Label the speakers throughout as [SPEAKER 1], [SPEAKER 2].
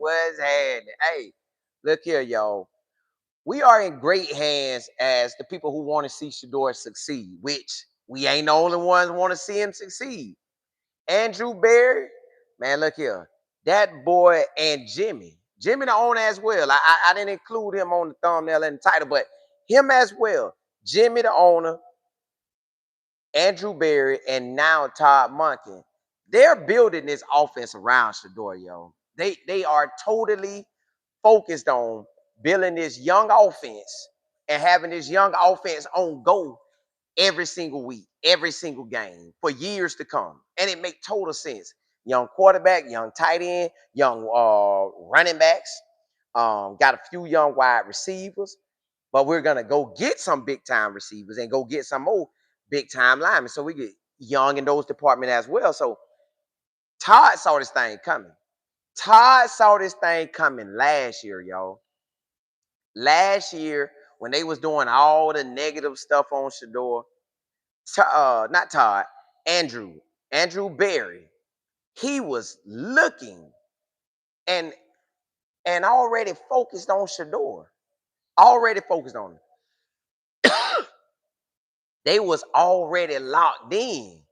[SPEAKER 1] What's happening? Hey, look here, y'all. We are in great hands as the people who want to see Shedeur succeed, which we ain't the only ones want to see him succeed. Andrew Berry, man, look here. That boy and Jimmy the owner as well. I didn't include him on the thumbnail and the title, but him as well. Jimmy the owner, Andrew Berry, and now Todd Monken. They're building this offense around Shedeur, yo. They are totally focused on building this young offense and having this young offense on go every single week, every single game for years to come. And it makes total sense. Young quarterback, young tight end, young running backs, got a few young wide receivers, but we're gonna go get some big time receivers and go get some more big time linemen. So we get young in those departments as well. So Todd saw this thing coming. Todd saw this thing coming last year, y'all. Last year, when they was doing all the negative stuff on Shedeur, not Todd, Andrew Berry, he was looking and already focused on Shedeur, already focused on him. They was already locked in.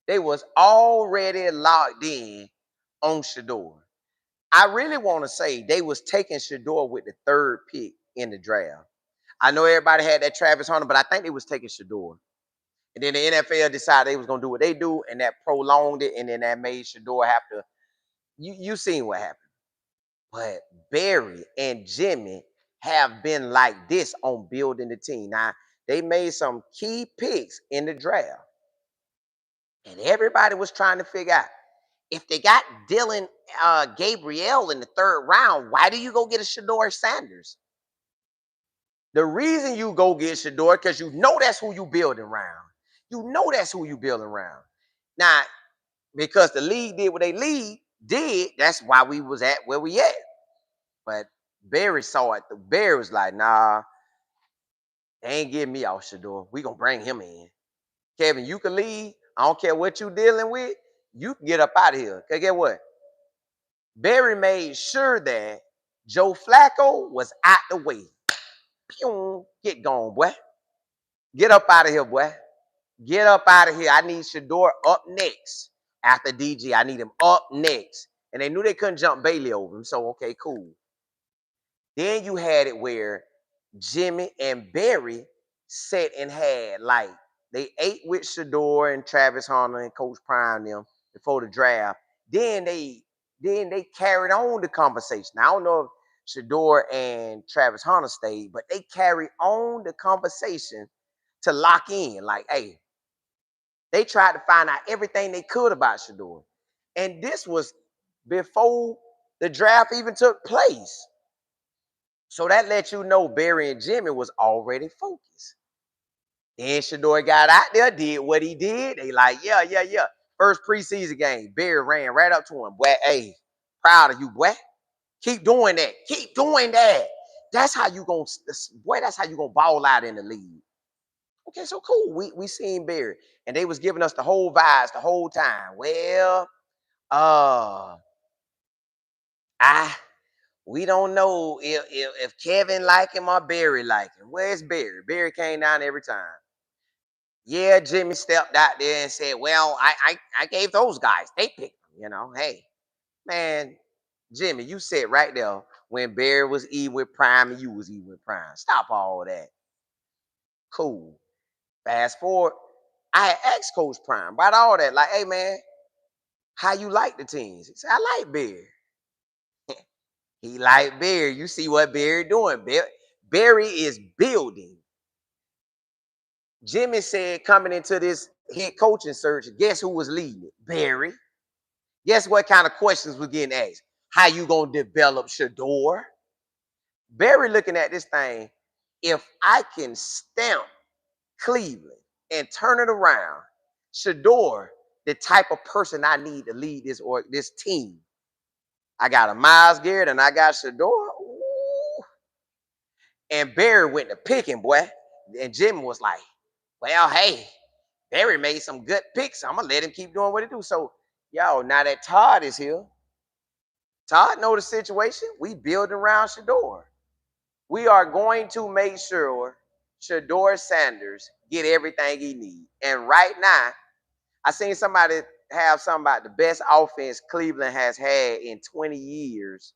[SPEAKER 1] They was already locked in on Shedeur. I really want to say they was taking Shedeur with the third pick in the draft. I know everybody had that Travis Hunter, but I think they was taking Shedeur. And then the NFL decided they was gonna do what they do, and that prolonged it, and then that made Shedeur have to. You seen what happened. But Barry and Jimmy have been like this on building the team. Now they made some key picks in the draft, and everybody was trying to figure out if they got Dylan Gabriel in the third round, why do you go get a Shedeur Sanders? The reason you go get Shedeur because you know that's who you building around. You know that's who you building around. Now, because the league did what they league did, that's why we was at where we at. But Barry saw it. The Barry was like, nah, they ain't getting me off Shedeur. We gonna bring him in. Kevin, you can leave. I don't care what you dealing with. You can get up out of here. Cause get what? Barry made sure that Joe Flacco was out the way. Pew, get gone, boy. Get up out of here, boy. Get up out of here. I need Shedeur up next. After DG, I need him up next. And they knew they couldn't jump Bailey over him. So, okay, cool. Then you had it where Jimmy and Barry sat and had, like, they ate with Shedeur and Travis Hunter and Coach Prime them before the draft. Then they carried on the conversation. I don't know if Shedeur and Travis Hunter stayed, but they carried on the conversation to lock in. Like, hey, they tried to find out everything they could about Shedeur. And this was before the draft even took place. So that let you know Barry and Jimmy was already focused. Then Shedeur got out there, did what he did. They like, yeah. First preseason game, Barry ran right up to him. Boy, hey, proud of you, boy. Keep doing that. Keep doing that. That's how you gonna, boy, that's how you gonna ball out in the league. Okay, so cool. We seen Barry. And they was giving us the whole vibes the whole time. Well, we don't know if Kevin like him or Barry like him. Where's Barry? Barry came down every time. Yeah, Jimmy stepped out there and said, well, I gave those guys. They picked him, you know. Hey, man, Jimmy, you said right there when Barry was even with Prime and you was even with Prime. Stop all that. Cool. Fast forward, I had asked Coach Prime about all that. Like, hey, man, how you like the teams? He said, I like Barry. He like Barry. You see what Barry doing. Barry is building. Jimmy said coming into this head coaching search, guess who was leading it? Barry. Guess what kind of questions was getting asked? How you going to develop Shedeur? Barry looking at this thing, if I can stamp Cleveland and turn it around, Shedeur, the type of person I need to lead this team. I got a Myles Garrett and I got Shedeur. Ooh. And Barry went to picking, boy. And Jimmy was like, well, hey, Barry made some good picks. I'm going to let him keep doing what he do. So, y'all, now that Todd is here, Todd know the situation. We build around Shedeur. We are going to make sure Shedeur Sanders get everything he needs. And right now, I seen somebody have something about the best offense Cleveland has had in 20 years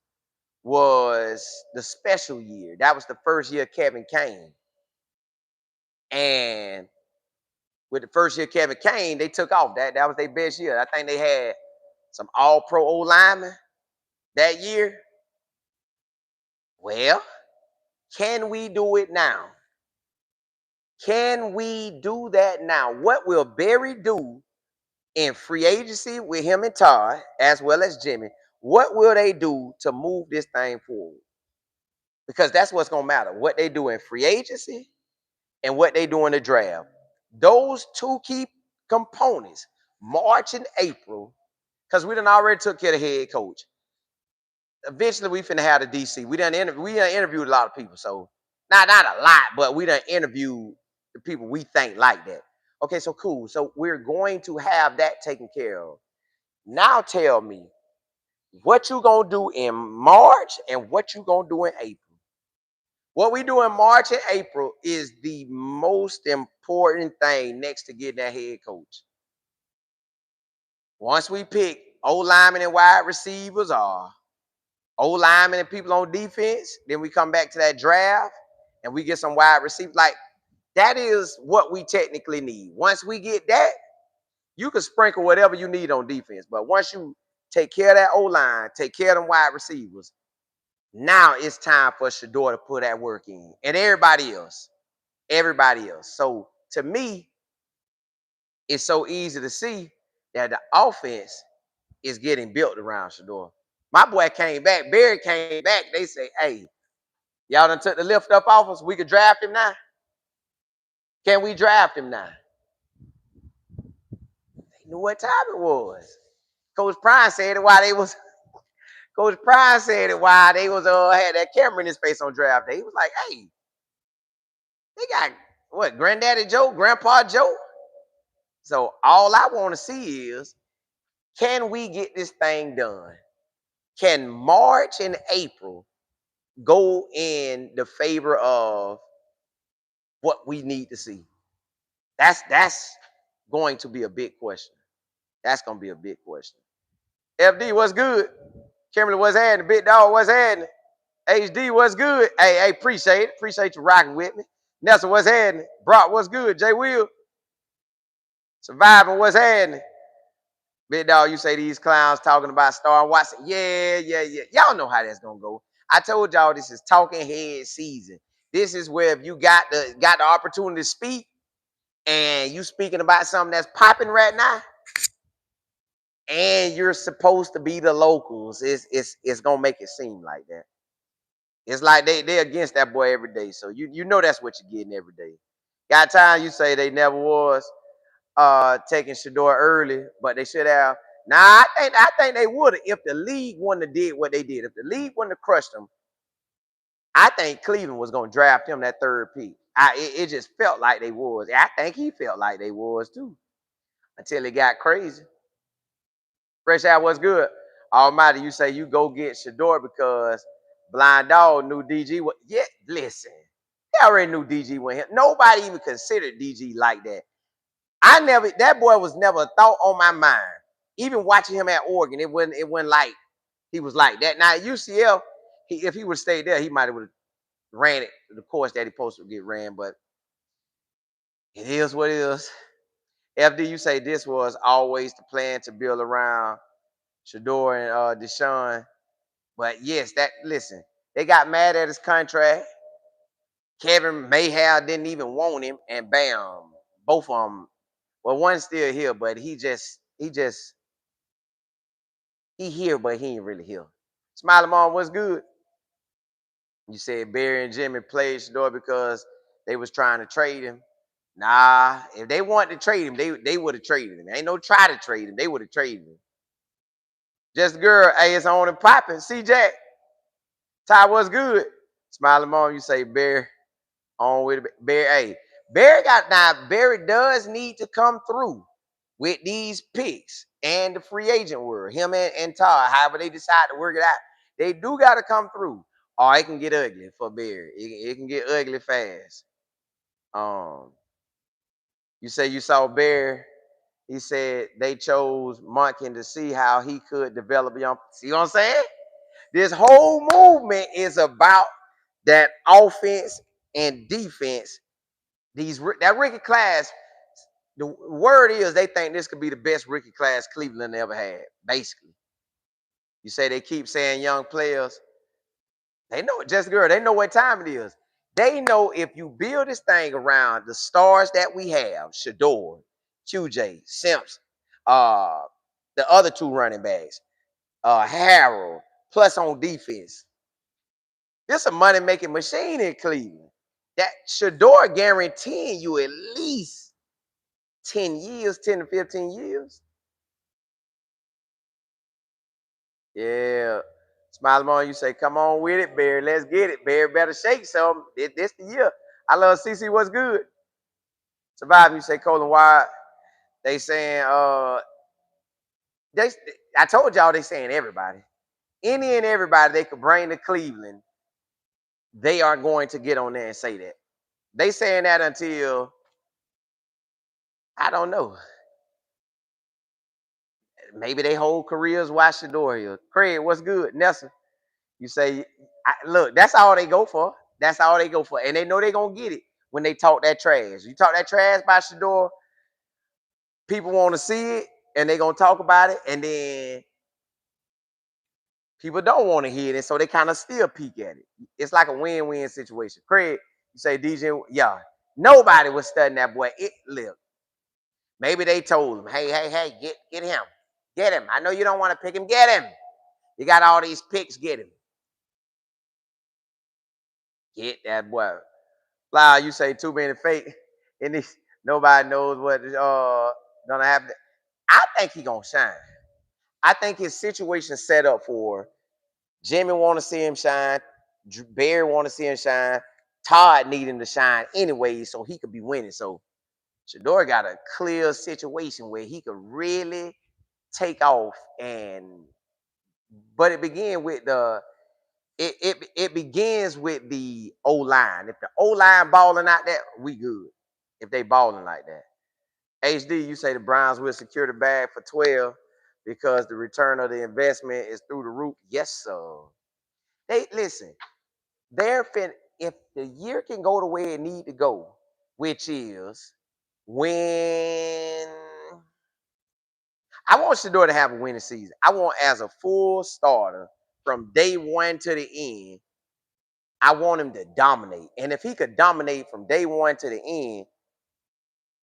[SPEAKER 1] was the special year. That was the first year Kevin came. And with the first year Kevin came, they took off. That was their best year. I think they had some all-pro O-linemen that year. Well, can we do it now? Can we do that now? What will Barry do in free agency with him and Todd, as well as Jimmy? What will they do to move this thing forward? Because that's what's going to matter. What they do in free agency and what they do in the draft. Those two key components, March and April, because we done already took care of the head coach. Eventually, we finna have the DC. We done interviewed a lot of people. So, not a lot, but we done interviewed the people we think like that. Okay, so cool. So, we're going to have that taken care of. Now, tell me what you going to do in March and what you going to do in April. What we do in March and April is the most important thing next to getting that head coach. Once we pick O-linemen and wide receivers or O-linemen and people on defense, then we come back to that draft and we get some wide receivers. Like, that is what we technically need. Once we get that, you can sprinkle whatever you need on defense. But once you take care of that O-line, take care of them wide receivers, now it's time for Shedeur to put that work in. And everybody else. So to me, it's so easy to see that the offense is getting built around Shedeur. My boy came back. Barry came back. They say, hey, y'all done took the lift up off us. We could draft him now. Can we draft him now? They knew what time it was. Coach Prime said it while they was Coach Prime said it while they was had that camera in his face on draft day. He was like, hey, they got what, Granddaddy Joe, Grandpa Joe? So all I want to see is, can we get this thing done? Can March and April go in the favor of what we need to see? That's going to be a big question. That's going to be a big question. FD, what's good? Kimberly, what's happening? Big Dog, what's happening? HD, what's good? Hey, appreciate it. Appreciate you rocking with me. Nelson, what's happening? Brock, what's good? Jay Will, Surviving, what's happening? Big Dog, you say these clowns talking about Star Watson. Yeah. Y'all know how that's going to go. I told y'all this is talking head season. This is where if you got the opportunity to speak and you speaking about something that's popping right now, and you're supposed to be the locals, it's gonna make it seem like that. It's like they're against that boy every day. So you know that's what you're getting every day. Got time, you say they never was taking Shedeur early, but they should have. Nah, I think they would have if the league wouldn't have did what they did. If the league wouldn't have crushed them, I think Cleveland was gonna draft him that third pick. It just felt like they was. I think he felt like they was too. Until it got crazy. Fresh out, what's good? Almighty, you say you go get Shedeur because Blind Dog knew DG. Yeah, listen. They already knew DG went here. Nobody even considered DG like that. That boy was never a thought on my mind. Even watching him at Oregon, it wasn't like he was like that. Now at UCF, if he would have stayed there, he might have ran it the course that he supposed to get ran, but it is what it is. FD, you say this was always the plan to build around Shedeur and Deshaun. But yes, listen, they got mad at his contract. Kevin Mayhaw didn't even want him, and bam, both of them. Well, one's still here, but he here, but he ain't really here. Smiley Mom, what's good? You said Barry and Jimmy played Shedeur because they was trying to trade him. Nah, if they wanted to trade him, they would have traded him. Ain't no try to trade him. They would have traded him. Just girl, hey, it's on and popping. See Jack. Ty, what's good? Smiley Mom, you say Barry on with Barry. Hey, Barry does need to come through. with these picks and the free agent world, him and Todd, however they decide to work it out, they do got to come through. Or it can get ugly for Barry. It can get ugly fast. You say you saw Barry. He said they chose Monken to see how he could develop young. See what I'm saying? This whole movement is about that offense and defense. That rookie class, the word is they think this could be the best rookie class Cleveland ever had, basically. You say they keep saying young players. They know it, just girl. They know what time it is. They know if you build this thing around the stars that we have, Shedeur, QJ, Simpson, uh, the other two running backs, Harold, plus on defense. This is a money-making machine in Cleveland. That Shedeur guaranteeing you at least 10 years, 10 to 15 years. Yeah. Smile on you say, come on with it, Barry. Let's get it. Barry better shake some. This the year. I love CC. What's good? Survive. You say Colin Wide. They saying they I told y'all they saying everybody. Any and everybody they could bring to Cleveland, they are going to get on there and say that. They saying that until I don't know. Maybe they whole careers watch the door here. Craig, what's good? Nelson, you say, look, that's all they go for. That's all they go for. And they know they're going to get it when they talk that trash. You talk that trash by Shedeur, people want to see it, and they're going to talk about it, and then people don't want to hear it, and so they kind of still peek at it. It's like a win-win situation. Craig, you say, DJ, yeah, nobody was studying that boy. It lived. Maybe they told him, hey, get him. Get him. I know you don't want to pick him. Get him. You got all these picks. Get him. Get that boy. Flower, you say too many fake. And this, nobody knows what gonna happen. I think he gonna shine. I think his situation set up for Jimmy want to see him shine. Barry want to see him shine. Todd needing to shine anyway, so he could be winning. So Shedeur got a clear situation where he could really take off, but it began with it begins with the O line. If the O line balling out there, we good. If they balling like that, HD, you say the Browns will secure the bag for 12 because the return of the investment is through the roof. Yes, sir. They listen. If the year can go the way it need to go, which is when I want Shedeur to have a winning season. I want as a full starter from day one to the end. I want him to dominate. And if he could dominate from day one to the end,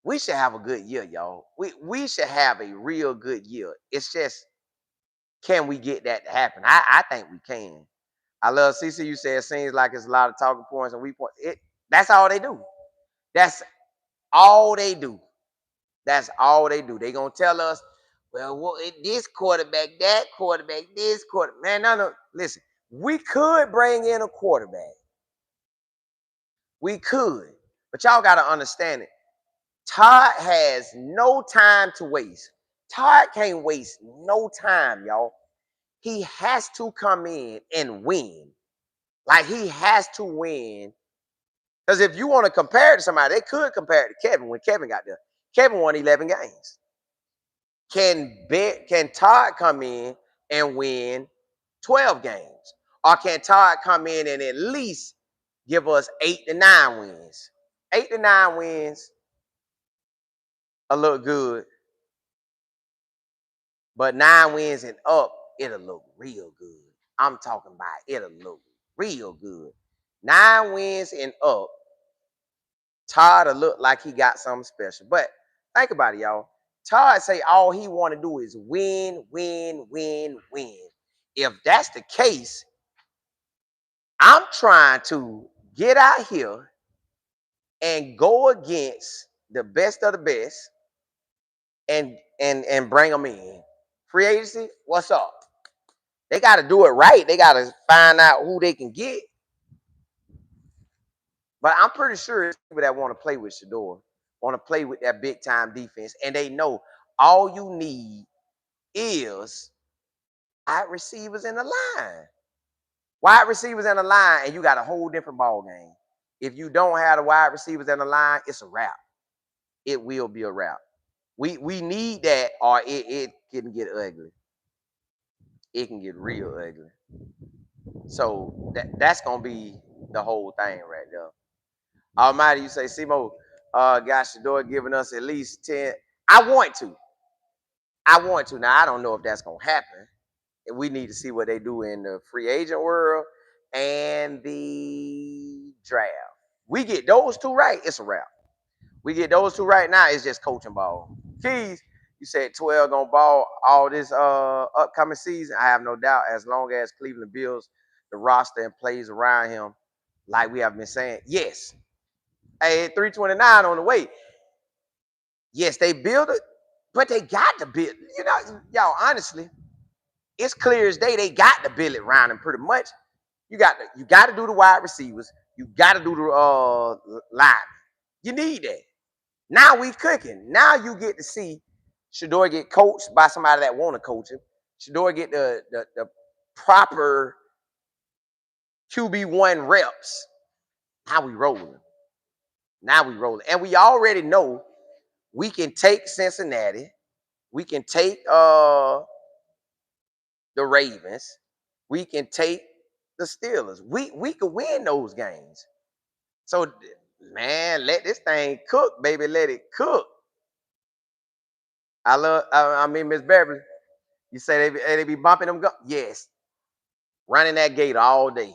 [SPEAKER 1] we should have a good year, y'all. We should have a real good year. It's just, can we get that to happen? I think we can. I love CC. You said it seems like it's a lot of talking points and weak points. That's all they do. That's all they do. That's all they do. They gonna tell us, well, this quarterback, that quarterback, this quarterback. Man, no. Listen, we could bring in a quarterback. We could, but y'all gotta understand it. Todd has no time to waste. Todd can't waste no time, y'all. He has to come in and win. Like he has to win. Because if you want to compare it to somebody, they could compare it to Kevin when Kevin got there. Kevin won 11 games. Can Todd come in and win 12 games? Or can Todd come in and at least give us 8 to 9 wins? 8 to 9 wins look good. But 9 wins and up, it'll look real good. I'm talking about it'll look real good. 9 wins and up, Todd will look like he got something special. But think about it, y'all. Todd say all he want to do is win, win, win, win. If that's the case, I'm trying to get out here and go against the best of the best and bring them in. Free agency, what's up? They got to do it right. They got to find out who they can get. But I'm pretty sure it's people that want to play with Shedeur, want to play with that big time defense, and they know All you need is wide receivers in the line. Wide receivers in the line, and you got a whole different ball game. If you don't have the wide receivers in the line, it's a wrap. It will be a wrap. We need that, or it can get ugly. It can get real ugly. So that's gonna be the whole thing right there. Almighty, you say, Simo, got Shedeur giving us at least 10. I want to. Now I don't know if that's gonna happen. We need to see what they do in the free agent world and the draft. We get those two right, it's a wrap. We get those two right now, it's just coaching ball. Keys, you said 12 gonna ball all this upcoming season. I have no doubt, as long as Cleveland builds the roster and plays around him, like we have been saying. Yes. Hey, 329 on the way. Yes, they build it, but they got to build. You know, y'all, honestly, it's clear as day they got to build it around him pretty much. You got to do the wide receivers. You got to do the line. You need that. Now we cooking. Now you get to see Shedeur get coached by somebody that want to coach him. Shedeur get the proper QB1 reps. Now we rolling. And we already know we can take Cincinnati. We can take the Ravens. We can take the Steelers. We could win those games. So, man, let this thing cook, baby. Let it cook. I mean, Miss Beverly, you say they be bumping them? Yes. Running that gate all day.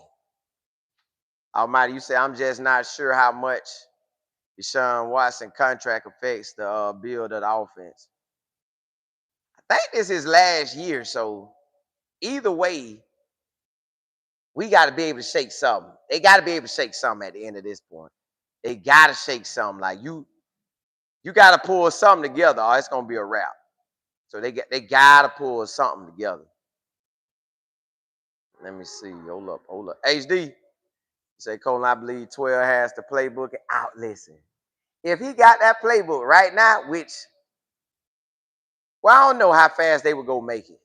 [SPEAKER 1] Almighty, you say, I'm just not sure how much Deshaun Watson contract affects the build of the offense. I think this is last year, so either way, we got to be able to shake something. They got to be able to shake something at the end of this point. They got to shake something. Like you got to pull something together, or it's gonna be a wrap. So they got to pull something together. Let me see. Hold up. HD. Say, Colin, I believe 12 has the playbook out. Listen, if he got that playbook right now, which, well, I don't know how fast they would go make it.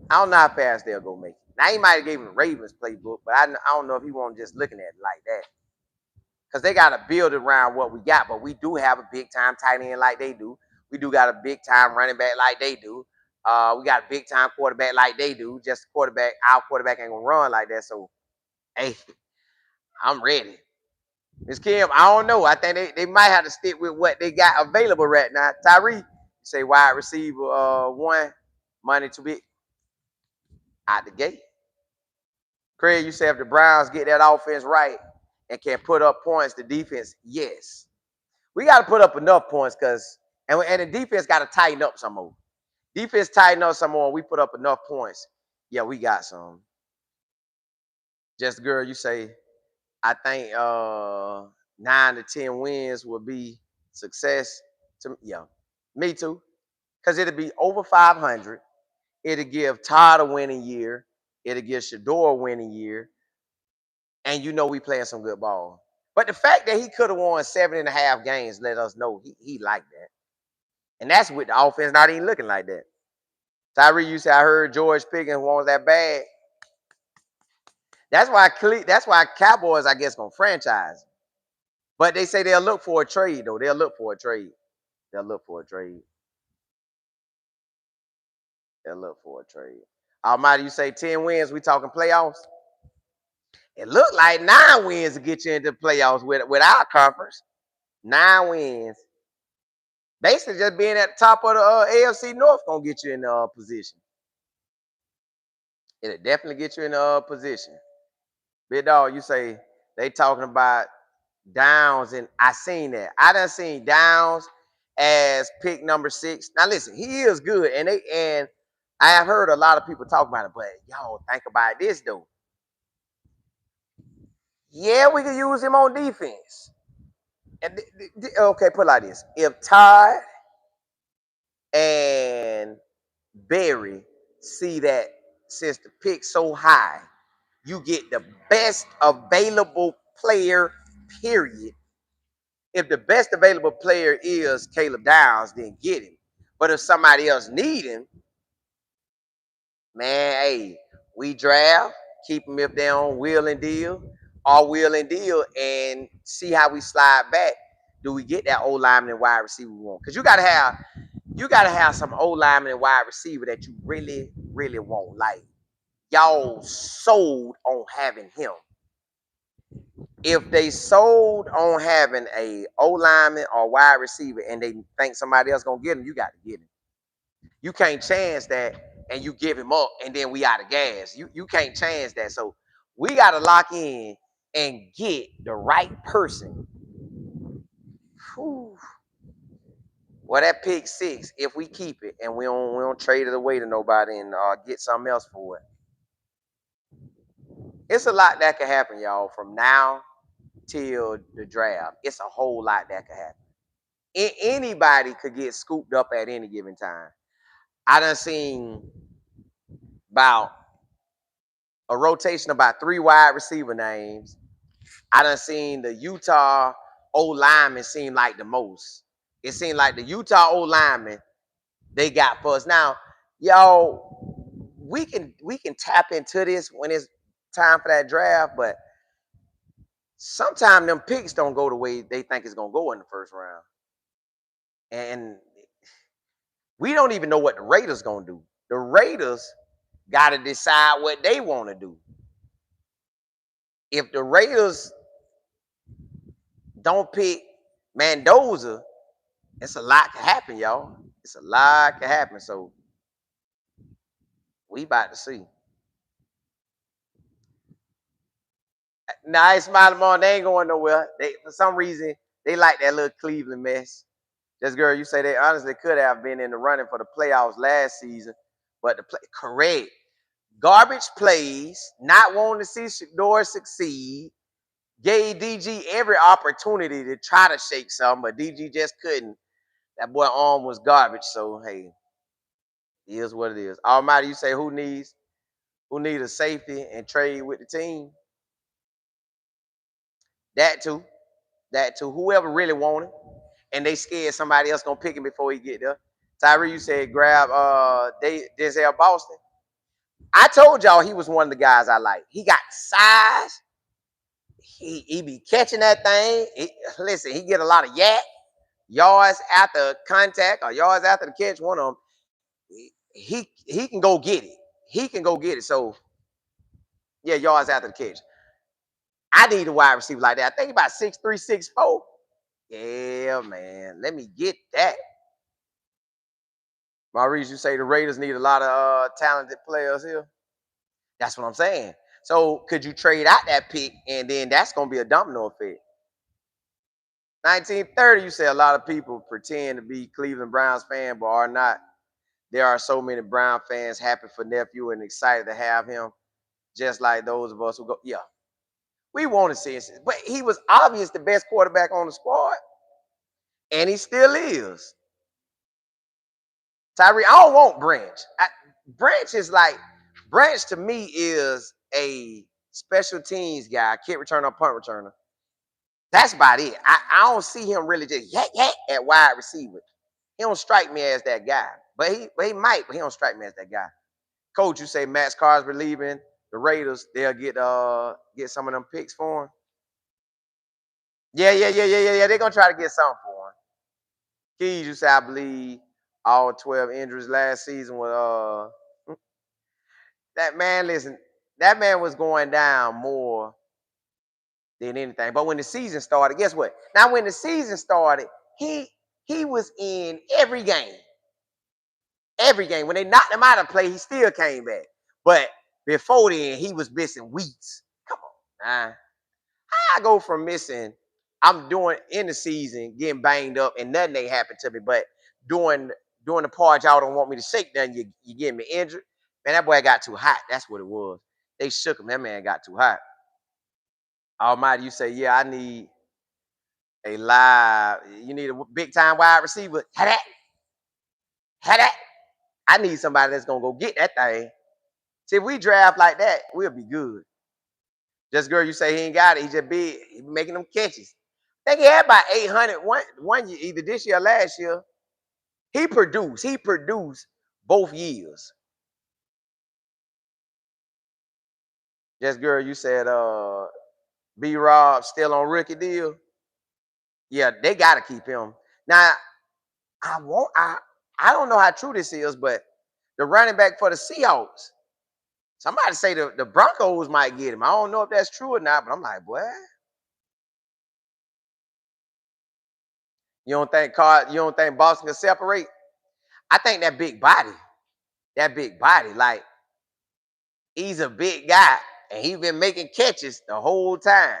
[SPEAKER 1] I don't know how fast they'll go make it. Now, he might have gave him the Ravens playbook, but I don't know if he wasn't just looking at it like that. Because they got to build around what we got, but we do have a big-time tight end like they do. We do got a big-time running back like they do. We got a big-time quarterback like they do. Just our quarterback ain't going to run like that. So, hey, I'm ready. Ms. Kim, I don't know. I think they might have to stick with what they got available right now. Tyree, you say wide receiver one, money to be out the gate. Craig, you say if the Browns get that offense right and can put up points, the defense, yes. We got to put up enough points and the defense got to tighten up some more. Defense tighten up some more. We put up enough points. Yeah, we got some. Just girl, you say, I think 9 to 10 wins will be success. Yeah, me too. Because it'll be over 500. It'll give Todd a winning year. It'll give Shedeur a winning year. And you know we playing some good ball. But the fact that he could have won 7.5 games let us know he liked that. And that's with the offense not even looking like that. Tyree, you say, I heard George Pickens wants that bag. That's why Cowboys, I guess, gonna franchise. But they say they'll look for a trade, though. They'll look for a trade. Almighty, you say 10 wins, we talking playoffs? It looked like 9 wins to get you into the playoffs with our conference. 9 wins. Basically, just being at the top of the AFC North gonna get you in the position. It'll definitely get you in the position. Big dog, you say they talking about Downs, and I seen that. I done seen Downs as pick number 6. Now listen, he is good, and I have heard a lot of people talk about it, but y'all think about this though. Yeah, we can use him on defense. And okay, put it like this: if Todd and Barry see that since the pick's so high, you get the best available player, period, If the best available player is Caleb Downs, then get him. But if somebody else need him, man, hey, we draft, keep them if they're on wheel and deal, and see how we slide back. Do we get that old lineman and wide receiver we want? Because you gotta have some old lineman and wide receiver that you really, really want. Like y'all sold on having him. If they sold on having a O lineman or wide receiver and they think somebody else gonna get him, you got to get him. You can't chance that and you give him up and then we out of gas. You can't chance that. So we got to lock in and get the right person. Whew. Well, that pick 6, if we keep it and we don't trade it away to nobody and get something else for it, it's a lot that can happen, y'all. From now till the draft, it's a whole lot that can happen. Anybody could get scooped up at any given time. I done seen about a rotation about 3 wide receiver names. I done seen the Utah O lineman seem like the most. It seemed like the Utah O lineman they got for us. Now, y'all, we can tap into this when it's time for that draft, but sometimes them picks don't go the way they think it's gonna go in the first round. And we don't even know what the Raiders gonna do. The Raiders got to decide what they want to do. If the Raiders don't pick Mendoza, it's a lot can happen, y'all. It's a lot can happen. So we about to see. Nah, it's smiling on. They ain't going nowhere. They for some reason they like that little Cleveland mess. Just girl, you say they honestly could have been in the running for the playoffs last season, but correct. Garbage plays, not wanting to see Shedeur succeed, gave DG every opportunity to try to shake something, but DG just couldn't. That boy arm was garbage. So hey, it is what it is. Almighty, you say who needs a safety and trade with the team? That too. That too. Whoever really wanted, and they scared somebody else gonna pick him before he get there. Tyree, you said grab Denzel Boston. I told y'all he was one of the guys I like. He got size. He be catching that thing. Listen, he get a lot of yards after contact or yards after the catch. One of them, he can go get it. He can go get it. So yeah, yards after the catch. I need a wide receiver like that. I think about 6'3", 6'4". Yeah, man. Let me get that. Maurice, you say the Raiders need a lot of talented players here. That's what I'm saying. So could you trade out that pick and then that's gonna be a domino effect? 1930, you say a lot of people pretend to be Cleveland Browns fan, but are not. There are so many Brown fans happy for nephew and excited to have him, just like those of us who go, yeah, we want to see it. But he was obvious the best quarterback on the squad, and he still is. Tyree, I don't want Branch. Branch to me is a special teams guy, kick returner, punt returner. That's about it. I don't see him really just yak at wide receiver. He don't strike me as that guy. But he might, but he don't strike me as that guy. Coach, you say Max Carsby leaving the Raiders, they'll get some of them picks for him. Yeah. They're gonna try to get something for him. Keys, you say I believe all 12 injuries last season was that man, listen, that man was going down more than anything. But when the season started, guess what? Now when the season started, he was in every game. Every game. When they knocked him out of play, he still came back. But before then, he was missing weeks. Come on, man. How I go from missing, I'm doing in the season, getting banged up, and nothing ain't happened to me. But during the part y'all don't want me to shake nothing, you get me injured. Man, that boy got too hot. That's what it was. They shook him. That man got too hot. Almighty, you say, yeah, I need you need a big time wide receiver. Had that. I need somebody that's gonna go get that thing. See, if we draft like that, we'll be good. Just girl, you say he ain't got it. He just big. He making them catches. think he had about 800 one year, either this year or last year. He produced. He produced both years. Just girl, you said B Rob still on rookie deal. Yeah, they gotta keep him. Now, I don't know how true this is, but the running back for the Seahawks, somebody say the Broncos might get him. I don't know if that's true or not, but I'm like, boy, you don't think Boston can separate? I think that big body, like he's a big guy, and he's been making catches the whole time.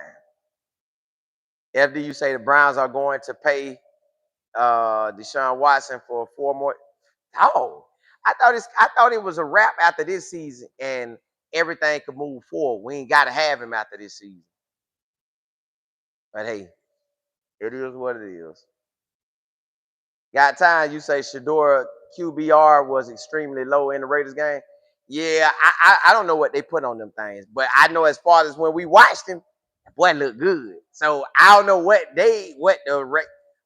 [SPEAKER 1] After you say the Browns are going to pay Deshaun Watson for 4 more. Oh, I thought it was a wrap after this season, and everything could move forward. We ain't got to have him after this season. But hey, it is what it is. Got time? You say Shedeur QBR was extremely low in the Raiders game. Yeah, I don't know what they put on them things, but I know as far as when we watched him, that boy looked good. So I don't know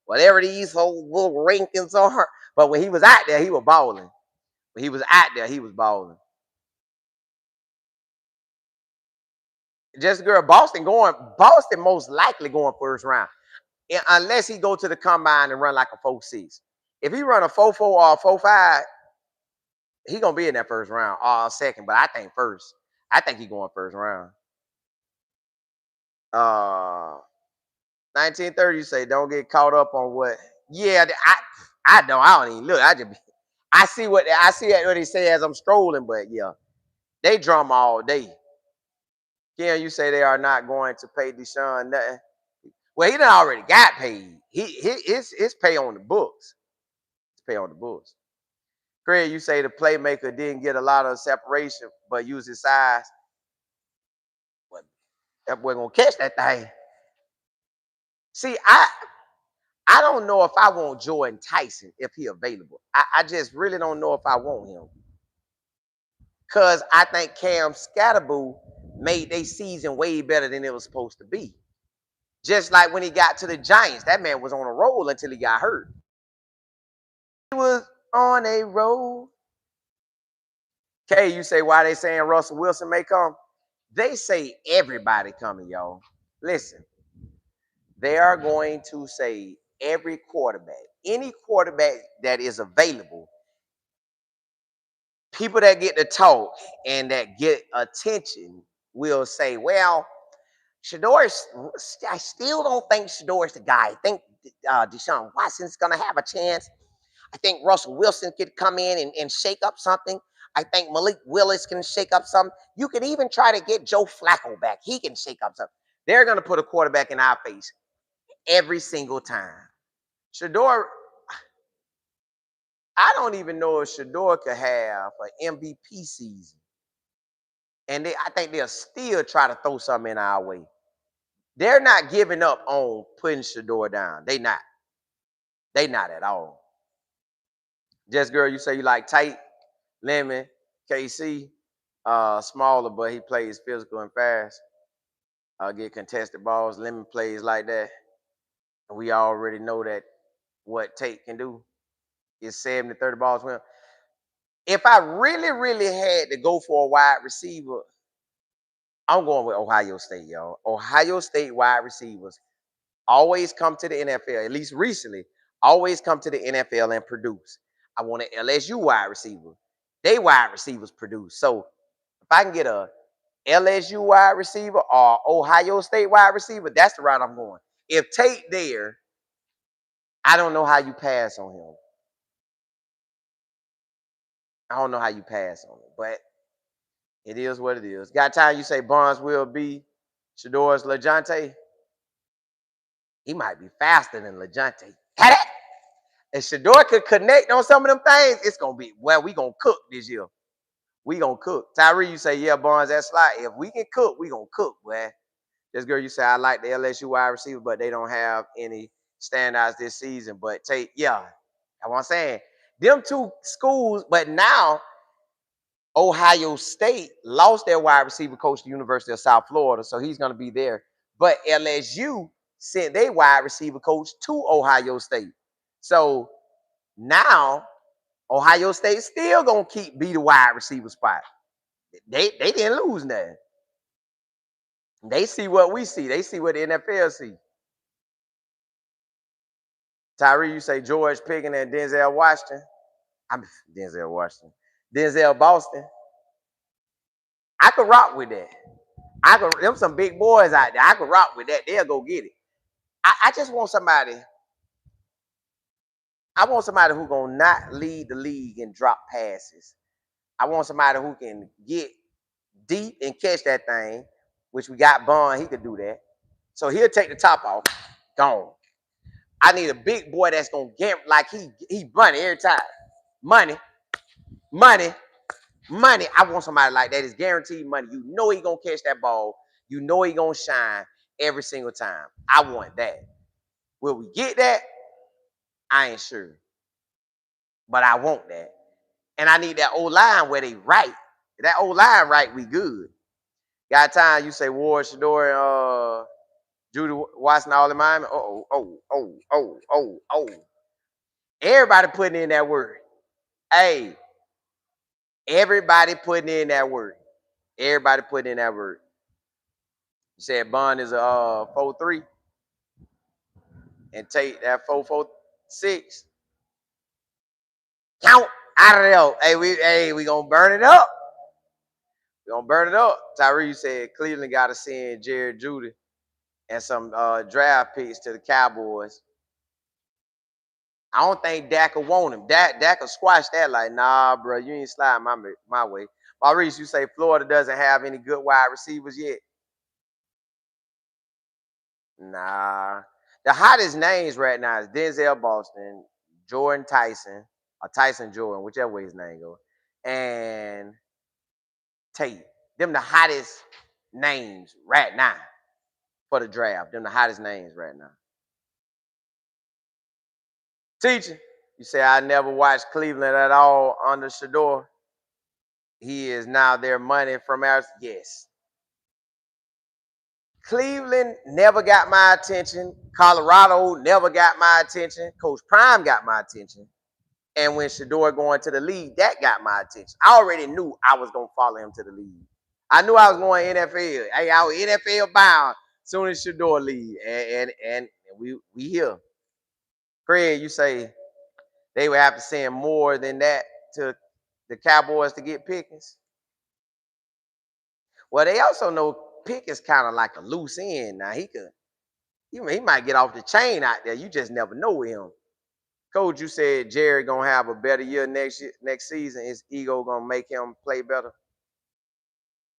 [SPEAKER 1] whatever these whole little rankings are, but when he was out there, he was balling. When he was out there, he was balling. Just girl, Boston most likely going first round. Unless he go to the combine and run like a 4.6. If he run a 4.4 or a 4.5, he gonna be in that first round or second, but I think first. I think he going first round. 1930, you say don't get caught up on what. Yeah, I don't even look. I see what they say as I'm strolling, but yeah, they drum all day. Ken, you say they are not going to pay Deshaun nothing. Well, he done already got paid. His pay on the books. It's pay on the books. Craig, you say the playmaker didn't get a lot of separation, but used his size. But that boy gonna catch that thing. See, I don't know if I want Jordan Tyson if he available. I just really don't know if I want him. Cause I think Cam Scatterboo made their season way better than it was supposed to be. Just like when he got to the Giants, that man was on a roll until he got hurt. He was on a roll. Kay, you say why they saying Russell Wilson may come? They say everybody coming, y'all. Listen, they are going to say every quarterback, any quarterback that is available, people that get to talk and that get attention will say, well, Shedeur, I still don't think Shedeur is the guy. I think Deshaun Watson's going to have a chance. I think Russell Wilson could come in and shake up something. I think Malik Willis can shake up something. You could even try to get Joe Flacco back. He can shake up something. They're going to put a quarterback in our face every single time. Shedeur, I don't even know if Shedeur could have an MVP season. And I think they'll still try to throw something in our way. They're not giving up on putting Shedeur down. They not. They not at all. Just girl, you say you like tight, Lemon, KC, smaller, but he plays physical and fast. Get contested balls. Lemon plays like that. We already know that what Tate can do is 70-30 balls with him. If I really, really had to go for a wide receiver, I'm going with Ohio State, y'all. Ohio State wide receivers always come to the NFL, at least recently, always come to the NFL and produce. I want an LSU wide receiver. They wide receivers produce. So if I can get a LSU wide receiver or Ohio State wide receiver, that's the route I'm going. If Tate there, I don't know how you pass on him. I don't know how you pass on him, but it is what it is. Got time? You say Barnes will be Shedeur's LeJounte? He might be faster than LeJounte. If Shedeur could connect on some of them things, it's gonna be we gonna cook this year. We gonna cook. Tyree, you say yeah, Barnes that slot. If we can cook, we gonna cook, boy. This girl, you say I like the LSU wide receiver, but they don't have any standouts this season. But Tate, yeah, that's what I'm saying. Them two schools, but now Ohio State lost their wide receiver coach to the University of South Florida, so he's going to be there. But LSU sent their wide receiver coach to Ohio State. So now Ohio State still gonna be the wide receiver spot. They didn't lose nothing. They see what we see. They see what the NFL see. Tyree, you say George Pickens and Denzel Washington. I'm Denzel Washington. Denzel Boston. I could rock with that. Them some big boys out there. I could rock with that. They'll go get it. I just want somebody. I want somebody who gonna not lead the league and drop passes. I want somebody who can get deep and catch that thing, which we got Bond. He could do that. So he'll take the top off. Gone. I need a big boy that's gonna get like he money every time. Money, money, money. I want somebody like that. It's guaranteed money. You know he gonna catch that ball. You know he gonna shine every single time. I want that. Will we get that? I ain't sure. But I want that. And I need that old line where they right. If that old line right, we good. Got time, you say Ward, Shedeur, and Judy Watson, all in Miami. Oh. Everybody putting in that work. Hey, everybody putting in that work. Everybody putting in that work. You said Bond is a 4-3 and take that 4-4-6. Count out of there. We gonna burn it up. We gonna burn it up. Tyree said Cleveland gotta send Jared Judy and some draft picks to the Cowboys. I don't think Dak will want him. Dak will squash that like, nah, bro, you ain't slide my way. Maurice, you say Florida doesn't have any good wide receivers yet. Nah. The hottest names right now is Denzel Boston, Jordan Tyson, or Tyson Jordan, whichever way his name goes, and Tate. Them the hottest names right now for the draft. Them the hottest names right now. Teacher, you say I never watched Cleveland at all under Shedeur. He is now their money from ours. Yes. Cleveland never got my attention. Colorado never got my attention. Coach Prime got my attention. And when Shedeur going to the league, that got my attention. I already knew I was going to follow him to the league. I knew I was going NFL. Hey, I was NFL bound soon as Shedeur leave. And we here. Craig, you say they would have to send more than that to the Cowboys to get Pickens. Well, they also know Pickens kind of like a loose end. Now he might get off the chain out there. You just never know with him. Coach, you said Jerry gonna have a better year next season. His ego gonna make him play better.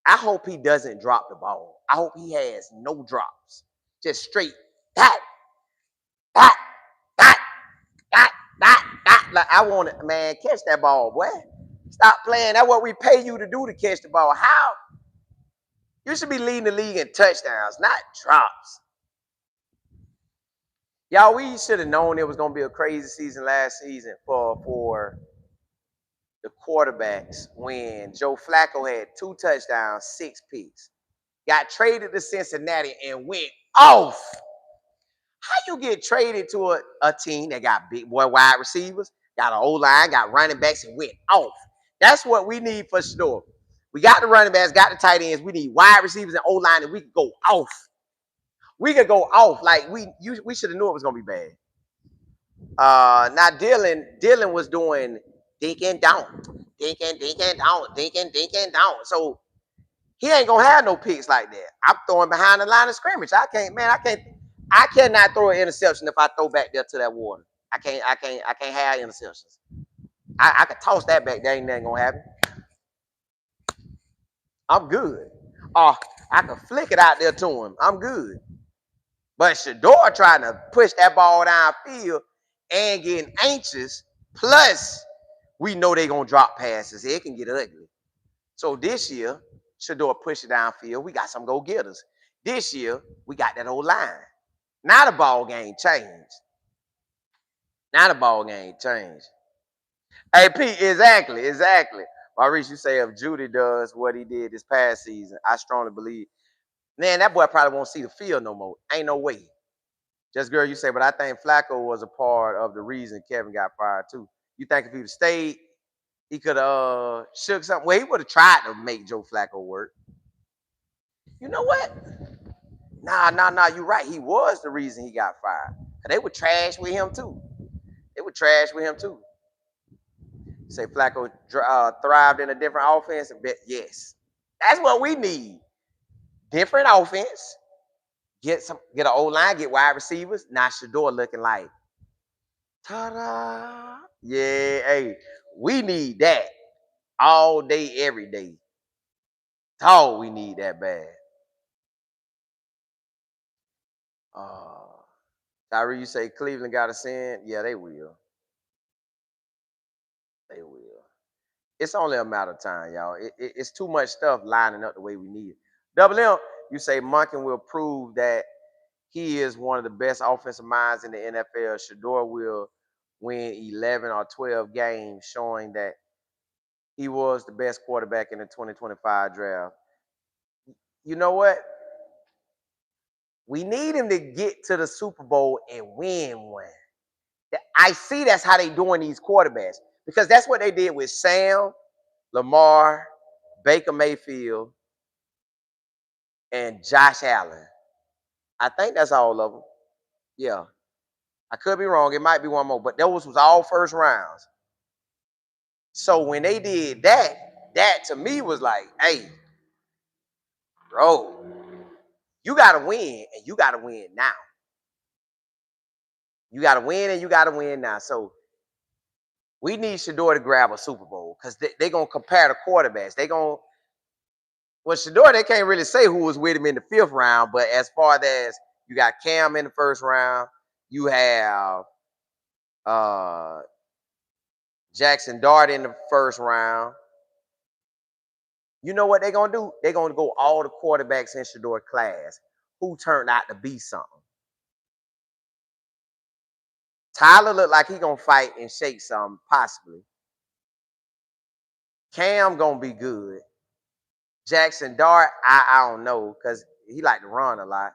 [SPEAKER 1] I hope he doesn't drop the ball. I hope he has no drops. Just straight that. Like I want it, man. Catch that ball, boy. Stop playing. That's what we pay you to do, to catch the ball. How? You should be leading the league in touchdowns, not drops. Y'all, we should have known it was going to be a crazy season last season for the quarterbacks when Joe Flacco had 2 touchdowns, 6 picks. Got traded to Cincinnati and went off. How you get traded to a team that got big boy wide receivers, got an O-line, got running backs, and went off? That's what we need for Shedeur. We got the running backs, got the tight ends. We need wide receivers and O-line, and we could go off. We could go off. Like we should have knew it was gonna be bad. Now Dylan was doing dinking down. So he ain't gonna have no picks like that. I'm throwing behind the line of scrimmage. I cannot throw an interception if I throw back there to that water. I can't have interceptions. I could toss that back there, ain't nothing gonna happen. I'm good. Or I could flick it out there to him. I'm good. But Shedeur trying to push that ball downfield and getting anxious. Plus, we know they're going to drop passes. It can get ugly. So this year, Shedeur pushed it downfield. We got some go-getters. This year, we got that old line. Now the ball game changed. Hey, Pete, exactly. Maurice, you say if Judy does what he did this past season, I strongly believe, man, that boy probably won't see the field no more. Ain't no way. Just girl, you say, but I think Flacco was a part of the reason Kevin got fired too. You think if he'd stayed, he could have shook something? Well, he would have tried to make Joe Flacco work. You know what? Nah. You're right. He was the reason he got fired. They would trash with him too. They would trash with him too. Say Flacco thrived in a different offense. I bet yes. That's what we need. Different offense. Get an old line. Get wide receivers. Now Shedeur looking like ta-da. Yeah, hey, we need that all day, every day. Oh, we need that bad. Tyree, you say Cleveland got to send? Yeah, they will. They will. It's only a matter of time, y'all. It's too much stuff lining up the way we need it. Double M, you say Monken will prove that he is one of the best offensive minds in the NFL. Shedeur will win 11 or 12 games, showing that he was the best quarterback in the 2025 draft. You know what? We need him to get to the Super Bowl and win one. I see that's how they doing these quarterbacks because that's what they did with Sam, Lamar, Baker Mayfield, and Josh Allen. I think that's all of them. Yeah. I could be wrong. It might be one more, but those was all first rounds. So when they did that, that to me was like, hey, bro, you got to win, and you got to win now. You got to win, and you got to win now. So we need Shedeur to grab a Super Bowl because they're going to compare the quarterbacks. Well, Shedeur, they can't really say who was with him in the 5th round, but as far as you got Cam in the 1st round, you have Jackson Dart in the 1st round. You know what they're going to do? They're going to go all the quarterbacks in Shedeur class who turned out to be something. Tyler looked like he going to fight and shake something, possibly. Cam going to be good. Jackson Dart, I don't know because he like to run a lot.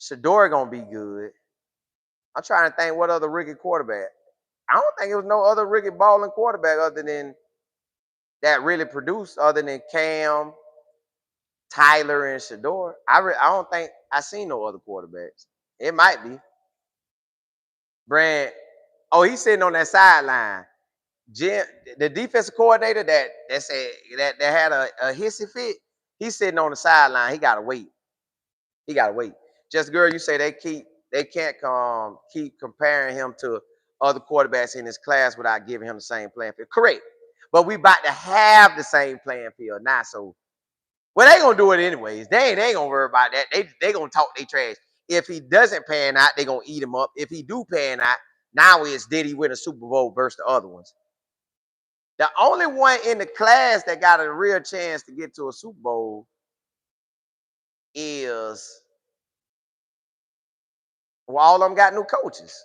[SPEAKER 1] Shedeur going to be good. I'm trying to think what other rookie quarterback. I don't think it was no other rookie balling quarterback other than that really produced other than Cam, Tyler, and Shedeur. I don't think I seen no other quarterbacks. It might be. Brand. Oh, he's sitting on that sideline. Jim, the defensive coordinator that said that had a hissy fit, he's sitting on the sideline. He gotta wait. He gotta wait. Just girl, you say they can't keep comparing him to other quarterbacks in his class without giving him the same playing field. Correct. But we about to have the same playing field now. So well, they gonna do it anyways. They ain't gonna worry about that. They gonna talk their trash. If he doesn't pan out, they gonna eat him up. If he do pan out, now it's did he win a Super Bowl versus the other ones. The only one in the class that got a real chance to get to a Super Bowl is well, all of them got new coaches.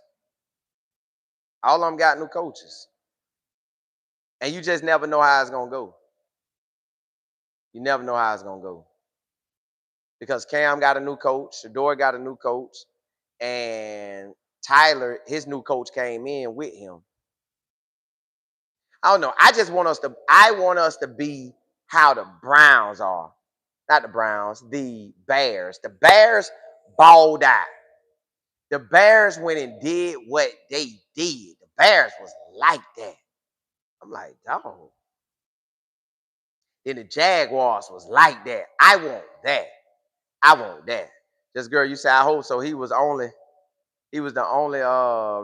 [SPEAKER 1] All of them got new coaches. And you just never know how it's gonna go. You never know how it's gonna go. Because Cam got a new coach, Shedeur got a new coach, and Tyler, his new coach came in with him. I don't know. I want us to be how the Browns are. Not the Browns, the Bears. The Bears balled out. The Bears went and did what they did. The Bears was like that. I'm like, dog. Then the Jaguars was like that. I want that. I want that. Just girl, you say I hope so. He was the only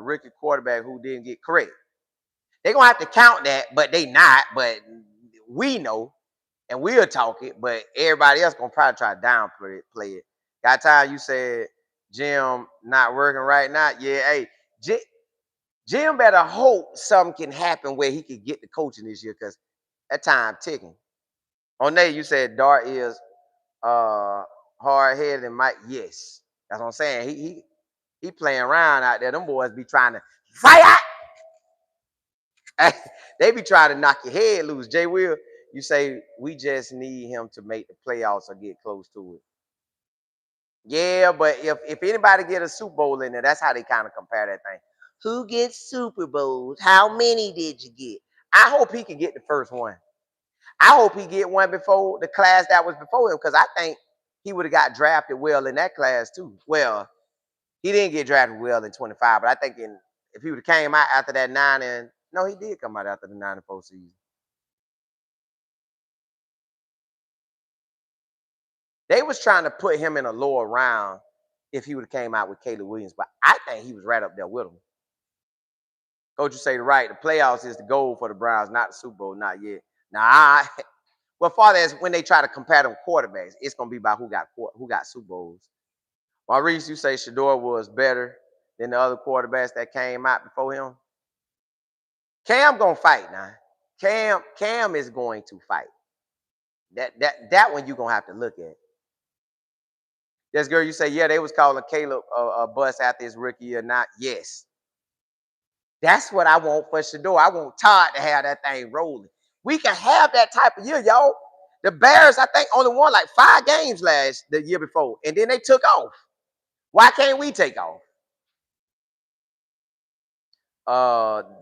[SPEAKER 1] rookie quarterback who didn't get correct. They're gonna have to count that, but they not. But we know, and we'll talk it. But everybody else gonna probably try to downplay it. Got time? You said Jim not working right now. Yeah, hey, Jim better hope something can happen where he can get the coaching this year because that time ticking. On there, you said Dart is hard headed and Mike. Yes, that's what I'm saying. He playing around out there. Them boys be trying to fight out. They be trying to knock your head loose. Jay Will, you say we just need him to make the playoffs or get close to it. Yeah, but if anybody get a Super Bowl in there, that's how they kind of compare that thing. Who gets Super Bowls? How many did you get? I hope he can get the first one. I hope he get one before the class that was before him, because I think he would have got drafted well in that class too. Well, he didn't get drafted well in 25, but I think if he would have came out after that 9 and no, he did come out after the 9-4 season. They was trying to put him in a lower round if he would have came out with Caleb Williams, but I think he was right up there with him. Coach, you say right. The playoffs is the goal for the Browns, not the Super Bowl, not yet. Nah, well, far as when they try to compare them quarterbacks, it's gonna be about who got Super Bowls. Maurice, you say Shedeur was better than the other quarterbacks that came out before him. Cam gonna fight now. Cam is going to fight. That one you gonna have to look at. Yes, girl, you say yeah they was calling Caleb a bust after his rookie year. Not yes. That's what I want for Shedeur. I want Todd to have that thing rolling. We can have that type of year, y'all. The Bears, I think, only won like 5 games the year before, and then they took off. Why can't we take off?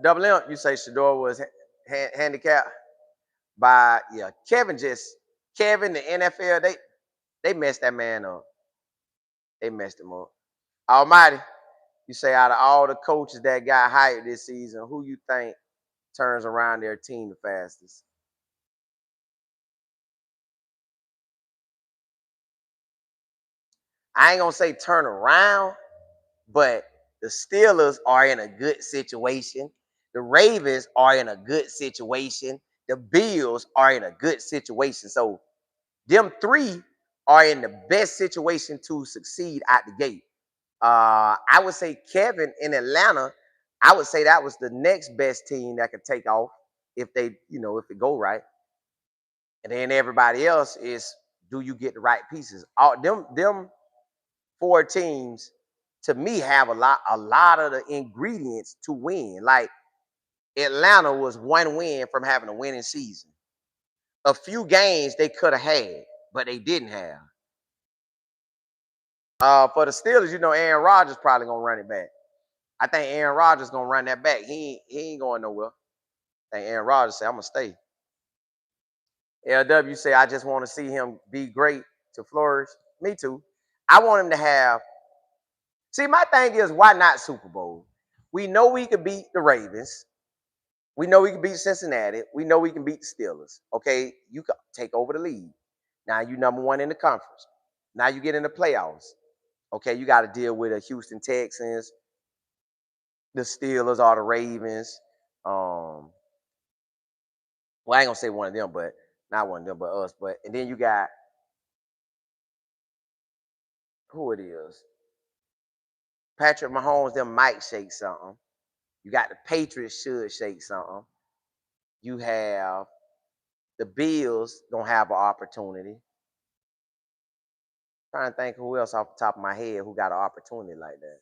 [SPEAKER 1] Double M, you say Shedeur was handicapped by Kevin, the NFL, they messed that man up. They messed him up. Almighty, you say out of all the coaches that got hired this season, who you think turns around their team the fastest? I ain't gonna say turn around, but the Steelers are in a good situation. The Ravens are in a good situation. The Bills are in a good situation. So them 3 are in the best situation to succeed out the gate. I would say Kevin in Atlanta, I would say that was the next best team that could take off if if it go right. And then everybody else is, do you get the right pieces? All them 4 teams to me have a lot of the ingredients to win. Like Atlanta was 1 win from having a winning season. A few games they could have had, but they didn't have. For the Steelers, Aaron Rodgers probably gonna run it back. I think Aaron Rodgers gonna run that back. He ain't going nowhere. I think Aaron Rodgers say I'm gonna stay. LW say I just want to see him be great to flourish. Me too. I want him to have. See, my thing is, why not Super Bowl? We know we could beat the Ravens. We know we can beat Cincinnati. We know we can beat the Steelers. Okay, you can take over the league. Now you number 1 in the conference. Now you get in the playoffs. Okay, you got to deal with the Houston Texans, the Steelers, or the Ravens. Well, I ain't gonna say one of them, but not one of them, but us. But and then you got who it is. Patrick Mahomes, them might shake something. You got the Patriots should shake something. You have the Bills gonna have an opportunity. Trying to think who else off the top of my head who got an opportunity like that.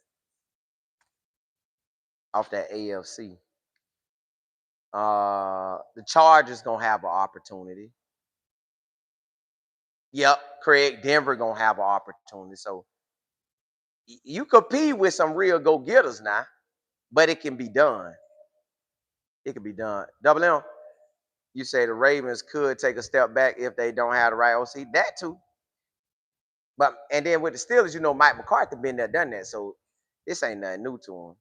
[SPEAKER 1] Off that AFC. The Chargers gonna have an opportunity. Yep, Craig, Denver gonna have an opportunity. So you compete with some real go-getters now, but it can be done. It can be done. Double M, you say the Ravens could take a step back if they don't have the right OC. That too. But and then with the Steelers, Mike McCarthy been there, done that. So this ain't nothing new to him.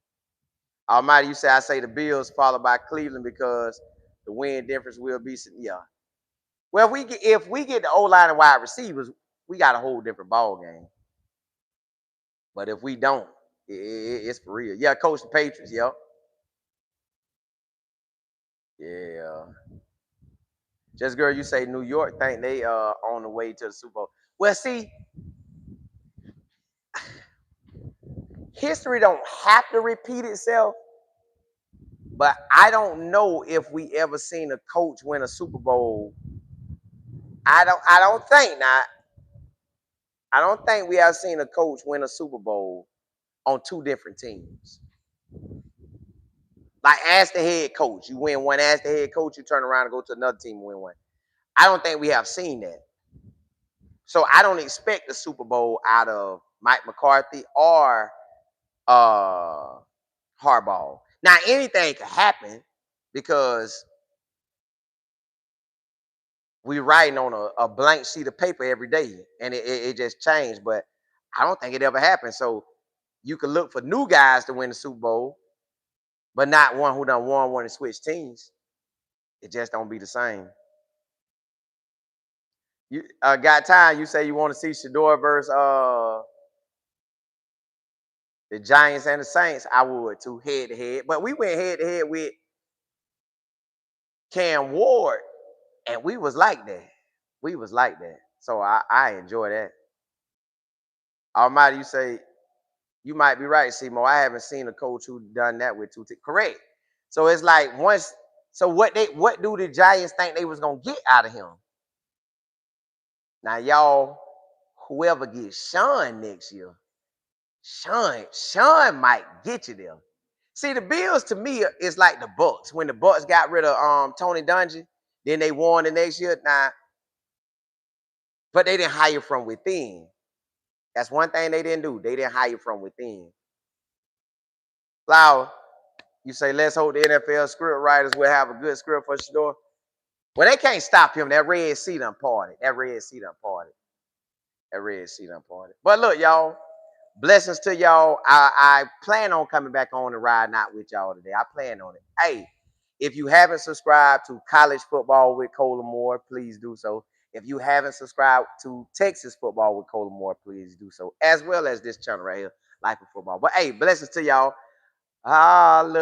[SPEAKER 1] Almighty, you say I say the Bills followed by Cleveland because the win difference will be Well, if we get the O line and wide receivers, we got a whole different ball game. But if we don't, it's for real. Yeah, coach the Patriots. Yep. Yeah. Just girl, you say New York think they on the way to the Super Bowl. Well, see, history don't have to repeat itself, but I don't know if we ever seen a coach win a Super Bowl. I don't think not. I don't think we have seen a coach win a Super Bowl on 2 different teams. Like as the head coach, you win one as the head coach, you turn around and go to another team and win one. I don't think we have seen that. So I don't expect the Super Bowl out of Mike McCarthy or uh Harbaugh. Now anything could happen because we writing on a blank sheet of paper every day, and it just changed. But I don't think it ever happened. So you can look for new guys to win the Super Bowl, but not one who done won one and switched teams. It just don't be the same. You got time? You say you want to see Shedeur versus the Giants and the Saints? I would too, head to head. But we went head to head with Cam Ward, and we was like that. We was like that. So I enjoy that. Almighty, you say you might be right, Seymour. I haven't seen a coach who done that with two teams. Correct. So it's like once. So what do the Giants think they was gonna get out of him? Now y'all, whoever gets Sean next year, Sean might get you there. See, the Bills to me is like the Bucks. When the Bucks got rid of Tony Dungy, then they won the next year. Now, but they didn't hire from within. That's one thing they didn't do. They didn't hire from within. Flower, you say, let's hope the NFL script writers will have a good script for Shedeur. Well, they can't stop him. That Red Sea done parted. That Red Sea done parted. That Red Sea done parted. But look, y'all, blessings to y'all. I plan on coming back on and riding out with y'all today. I plan on it. Hey, if you haven't subscribed to College Football with Cola Moore, please do so. If you haven't subscribed to Texas Football with Cola Moore, please do so. As well as this channel right here, Life of Football. But hey, blessings to y'all. Hallelujah.